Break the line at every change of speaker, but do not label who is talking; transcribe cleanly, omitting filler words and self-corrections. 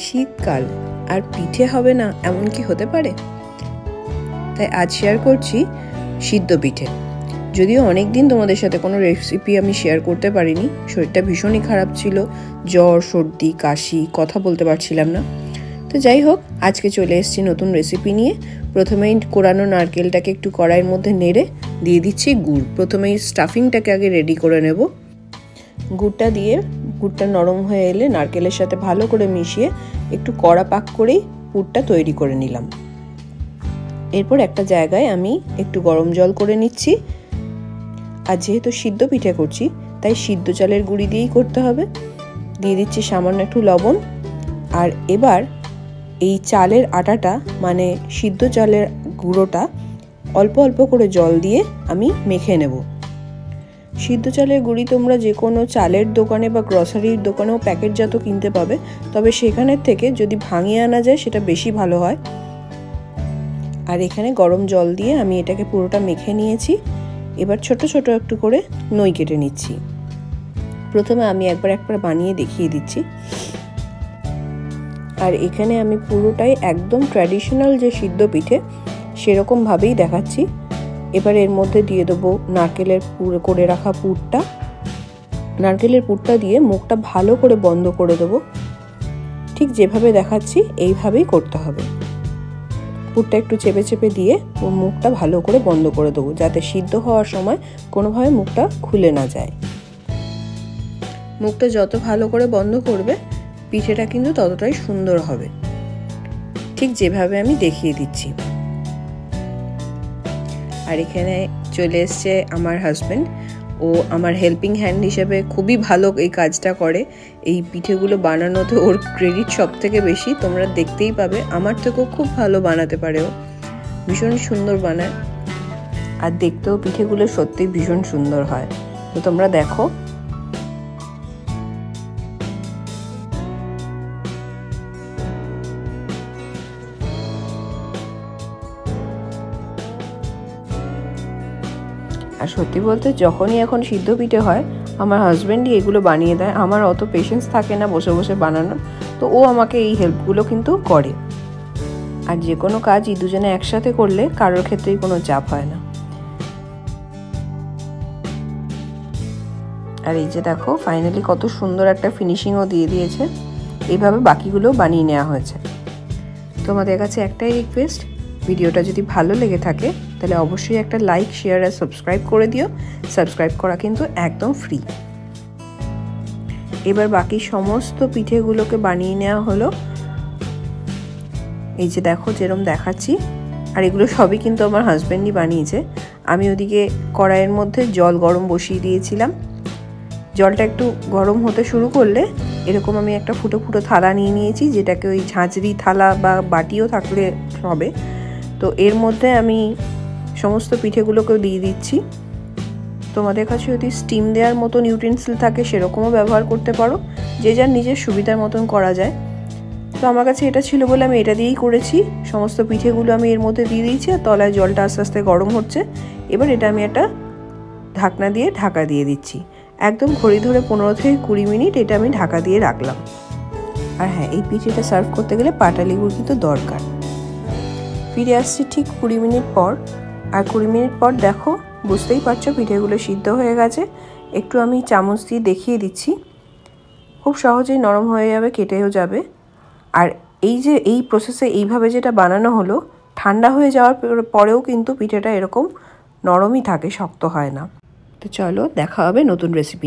শীতকাল আর পিঠে হবে না এমন কি হতে পারে? তাই আজ শেয়ার করছি সিদ্ধ পিঠে। যদিও অনেক দিন তোমাদের সাথে কোনো রেসিপি আমি শেয়ার করতে পারিনি, শরীরটা ভীষণই খারাপ ছিল, জ্বর, সর্দি, কাশি, কথা বলতে পারছিলাম না। তো যাই হোক, আজকে চলে এসেছি নতুন রেসিপি নিয়ে। প্রথমেই কোরানো নারকেলটাকে একটু কড়াইয়ের মধ্যে নেড়ে দিয়ে দিচ্ছি গুড়। প্রথমেই স্টাফিংটাকে আগে রেডি করে নেব। গুড়টা দিয়ে গুড়টা নরম হয়ে এলে নারকেলের সাথে ভালো করে মিশিয়ে একটু কড়া পাক করেই পুরটা তৈরি করে নিলাম। এরপর একটা জায়গায় আমি একটু গরম জল করে নিচ্ছি। আর যেহেতু সিদ্ধ পিঠে করছি তাই সিদ্ধ চালের গুঁড়ি দিয়েই করতে হবে। দিয়ে দিচ্ছি সামান্য একটু লবণ। আর এবার এই চালের আটাটা মানে সিদ্ধ চালের গুঁড়োটা অল্প অল্প করে জল দিয়ে আমি মেখে নেব। সিদ্ধ চালের গুঁড়ি তোমরা যে কোনো চালের দোকানে বা গ্রসারির দোকানেও প্যাকেটজাত কিনতে পাবে, তবে সেখানের থেকে যদি ভাঙিয়ে আনা যায় সেটা বেশি ভালো হয়। আর এখানে গরম জল দিয়ে আমি এটাকে পুরোটা মেখে নিয়েছি। এবার ছোট ছোট একটু করে নই কেটে নিচ্ছি। প্রথমে আমি একবার বানিয়ে দেখিয়ে দিচ্ছি। আর এখানে আমি পুরোটাই একদম ট্র্যাডিশনাল যে সিদ্ধ পিঠে সেরকমভাবেই দেখাচ্ছি। এবার এর মধ্যে দিয়ে দেবো নারকেলের করে রাখা পুরটা। নারকেলের পুরটা দিয়ে মুখটা ভালো করে বন্ধ করে দেবো। ঠিক যেভাবে দেখাচ্ছি এইভাবেই করতে হবে। পুরটা একটু চেপে চেপে দিয়ে মুখটা ভালো করে বন্ধ করে দেবো, যাতে সিদ্ধ হওয়ার সময় কোনোভাবে মুখটা খুলে না যায়। মুখটা যত ভালো করে বন্ধ করবে পিঠেটা কিন্তু ততটাই সুন্দর হবে, ঠিক যেভাবে আমি দেখিয়ে দিচ্ছি। আর এখানে চলে এসছে আমার হাজব্যান্ড। ও আমার হেল্পিং হ্যান্ড হিসেবে খুবই ভালো এই কাজটা করে। এই পিঠেগুলো বানানোতে ওর ক্রেডিট সব থেকে বেশি। তোমরা দেখতেই পাবে, আমার থেকেও খুব ভালো বানাতে পারে ও, ভীষণ সুন্দর বানায়। আর দেখতেও পিঠেগুলো সত্যি ভীষণ সুন্দর হয়। তো তোমরা দেখো। আর সত্যি বলতে যখনই এখন সিদ্ধ পিঠে হয় আমার হাজব্যান্ডই এগুলো বানিয়ে দেয়। আমার অত পেশেন্স থাকে না বসে বসে বানানোর, তো ও আমাকে এই হেল্পগুলো কিন্তু করে। আর যে কোনো কাজই দুজনে একসাথে করলে কারোর ক্ষেত্রেই কোনো চাপ হয় না। আর এই যে দেখো, ফাইনালি কত সুন্দর একটা ফিনিশিংও দিয়ে দিয়েছে। এইভাবে বাকিগুলো বানিয়ে নেওয়া হয়েছে। তোমাদের কাছে একটাই রিকোয়েস্ট, ভিডিওটা যদি ভালো লেগে থাকে তাহলে অবশ্যই একটা লাইক, শেয়ার আর সাবস্ক্রাইব করে দিও। সাবস্ক্রাইব করা কিন্তু একদম ফ্রি। এবার বাকি সমস্ত পিঠেগুলোকে বানিয়ে নেওয়া হলো। এই যে দেখো যেরকম দেখাচ্ছি। আর এগুলো সবই কিন্তু আমার হাজব্যান্ডই বানিয়েছে। আমি ওদিকে কড়াইয়ের মধ্যে জল গরম বসিয়ে দিয়েছিলাম। জলটা একটু গরম হতে শুরু করলে এরকম আমি একটা ফুটো ফুটো থালা নিয়ে নিয়েছি, যেটাকে ওই ঝাঁঝরি থালা বা বাটিও থাকলে হবে। তো এর মধ্যে আমি সমস্ত পিঠেগুলোকেও দিয়ে দিচ্ছি। তোমাদের কাছে যদি স্টিম দেওয়ার মতন ইউটেন্সিল থাকে সেরকমও ব্যবহার করতে পারো, যে যার নিজের সুবিধার মতন করা যায়। তো আমার কাছে এটা ছিল বলে আমি এটা দিয়েই করেছি। সমস্ত পিঠেগুলো আমি এর মধ্যে দিয়ে দিয়েছি আর তলায় জলটা আস্তে আস্তে গরম হচ্ছে। এবার এটা আমি একটা ঢাকনা দিয়ে ঢাকা দিয়ে দিচ্ছি। একদম ঘড়ি ধরে 15 থেকে 20 মিনিট এটা আমি ঢাকা দিয়ে রাখলাম। আর হ্যাঁ, এই পিঠেটা সার্ভ করতে গেলে পাটালি গুড় কিন্তু দরকার। ফিরে আসছি ঠিক 20 মিনিট পর। আর 20 মিনিট পর দেখো, বুঝতেই পারছো পিঠেগুলো সিদ্ধ হয়ে গেছে। একটু আমি চামচ দিয়ে দেখিয়ে দিচ্ছি। খুব সহজেই নরম হয়ে যাবে, কেটেও যাবে। আর এই যে এই প্রসেসে এইভাবে যেটা বানানো হলো, ঠান্ডা হয়ে যাওয়ার পরেও কিন্তু পিঠেটা এরকম নরমই থাকে, শক্ত হয় না। তো চলো, দেখা হবে নতুন রেসিপি।